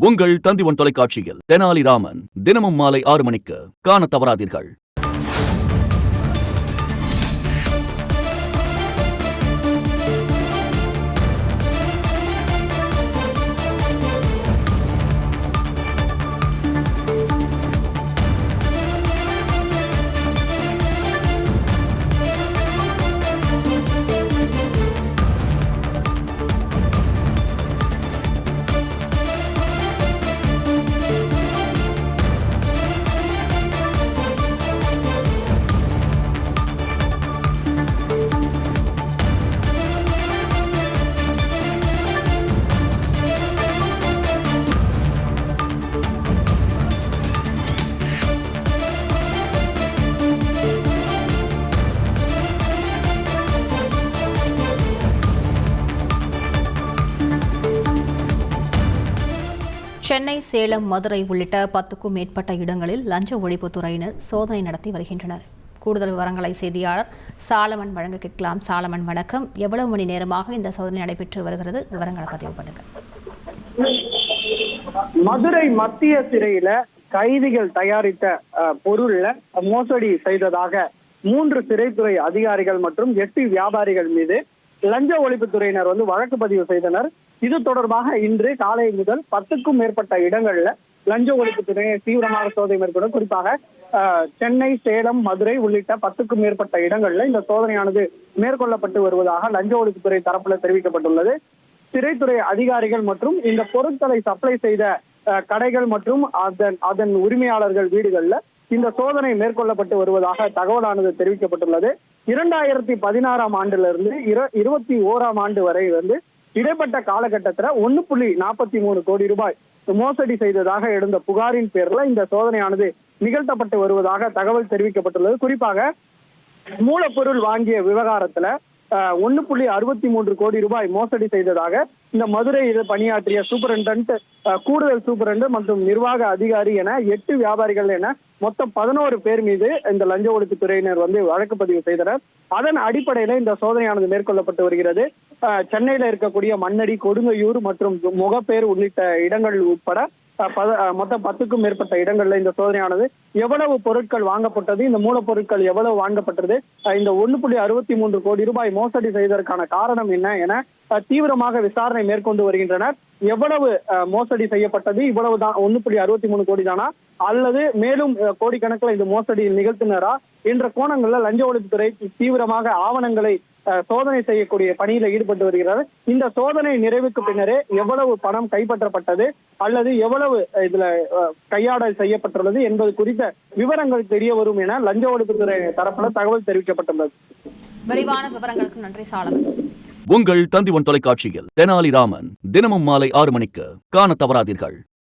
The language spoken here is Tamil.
உங்கள் தந்திவன் தொலைக்காட்சியில் தெனாலிராமன் தினமும் மாலை 6 மணிக்கு காணத் தவறாதீர்கள். சென்னை, சேலம், மதுரை உள்ளிட்ட 10க்கும் மேற்பட்ட இடங்களில் லஞ்ச ஒழிப்புத்துறையினர் சோதனை நடத்தி வருகின்றனர். கூடுதல் விவரங்களை செய்தியாளர் சாலமன் வழங்க கேட்கலாம். சாலமன், வணக்கம். எவ்வளவு மணி நேரமாக இந்த சோதனை நடைபெற்று வருகிறது? விவரங்களை பதிவு பண்ணுங்க. மதுரை மத்திய சிறையில கைதிகள் தயாரித்த பொருள்ல மோசடி செய்ததாக 3 சிறைத்துறை அதிகாரிகள் மற்றும் 8 வியாபாரிகள் மீது லஞ்ச ஒழிப்புத்துறையினர் வழக்கு பதிவு செய்தனர். இது தொடர்பாக இன்று காலை முதல் 10க்கும் மேற்பட்ட இடங்கள்ல லஞ்ச ஒழிப்புத்துறையை தீவிரமாக சோதனை மேற்கொண்டு, குறிப்பாக சென்னை, சேலம், மதுரை உள்ளிட்ட 10க்கும் மேற்பட்ட இடங்கள்ல இந்த சோதனையானது மேற்கொள்ளப்பட்டு வருவதாக லஞ்ச ஒழிப்புத்துறை தரப்புல தெரிவிக்கப்பட்டுள்ளது. சிறைத்துறை அதிகாரிகள் மற்றும் இந்த பொருட்களை சப்ளை செய்த கடைகள் மற்றும் அதன் உரிமையாளர்கள் வீடுகள்ல இந்த சோதனை மேற்கொள்ளப்பட்டு வருவதாக தகவலானது தெரிவிக்கப்பட்டுள்ளது. 2016ஆம் ஆண்டிலிருந்து 21ஆம் ஆண்டு வரை இடைப்பட்ட காலகட்டத்தில் 1.43 கோடி ரூபாய் மோசடி செய்ததாக எழுந்த புகாரின் பேர்ல இந்த சோதனையானது நிகழ்த்தப்பட்டு வருவதாக தகவல் தெரிவிக்கப்பட்டுள்ளது. குறிப்பாக மூலப்பொருள் வாங்கிய விவகாரத்துல 1.63 கோடி ரூபாய் மோசடி செய்ததாக இந்த மதுரையில் பணியாற்றிய சூப்பரண்டன்ட், கூடுதல் சூப்பரண்ட் மற்றும் நிர்வாக அதிகாரி என 8 வியாபாரிகள் என மொத்தம் 11 பேர் மீது இந்த லஞ்ச ஒழிப்புத்துறையினர் வழக்கு பதிவு செய்தனர். அதன் அடிப்படையில இந்த சோதனையானது மேற்கொள்ளப்பட்டு வருகிறது. சென்னையில இருக்கக்கூடிய மண்ணடி, கொடுங்கையூர் மற்றும் முகப்பேர் உள்ளிட்ட இடங்கள் உட்பட மொத்தம் 10க்கும் மேற்பட்ட இடங்கள்ல இந்த சோதனையானது எவ்வளவு பொருட்கள் வாங்கப்பட்டது, இந்த மூலப்பொருட்கள் எவ்வளவு வாங்கப்பட்டது, இந்த 1.63 கோடி ரூபாய் மோசடி செய்ததற்கான காரணம் என்ன என தீவிரமாக விசாரணை மேற்கொண்டு வருகின்றனர். எவ்வளவு மோசடி செய்யப்பட்டது, இவ்வளவுதான் 1.63 கோடி தானா அல்லது மேலும் கோடிக்கணக்கில் இந்த மோசடியில் நிகழ்த்தினரா என்ற கோணங்கள்ல லஞ்ச ஒழிப்புத்துறை தீவிரமாக ஆவணங்களை சோதனை செய்யக்கூடிய பணியில ஈடுபட்டு வருகிறது. இந்த சோதனை நிறைவுக்கு பின்னரே எவ்வளவு பணம் கைப்பற்றப்பட்டது அல்லது எவ்வளவு இதுல கையாடல் செய்யப்பட்டுள்ளது என்பது குறித்த விவரங்கள் தெரிய வரும் என லஞ்ச ஒழிப்புத்துறை தரப்புல தகவல் தெரிவிக்கப்பட்டுள்ளது. விரிவான விவரங்களுக்கு நன்றி சாலமன். உங்கள் தந்திவன் தொலைக்காட்சியில் தெனாலிராமன் தினமும் மாலை 6 மணிக்கு காணத் தவறாதீர்கள்.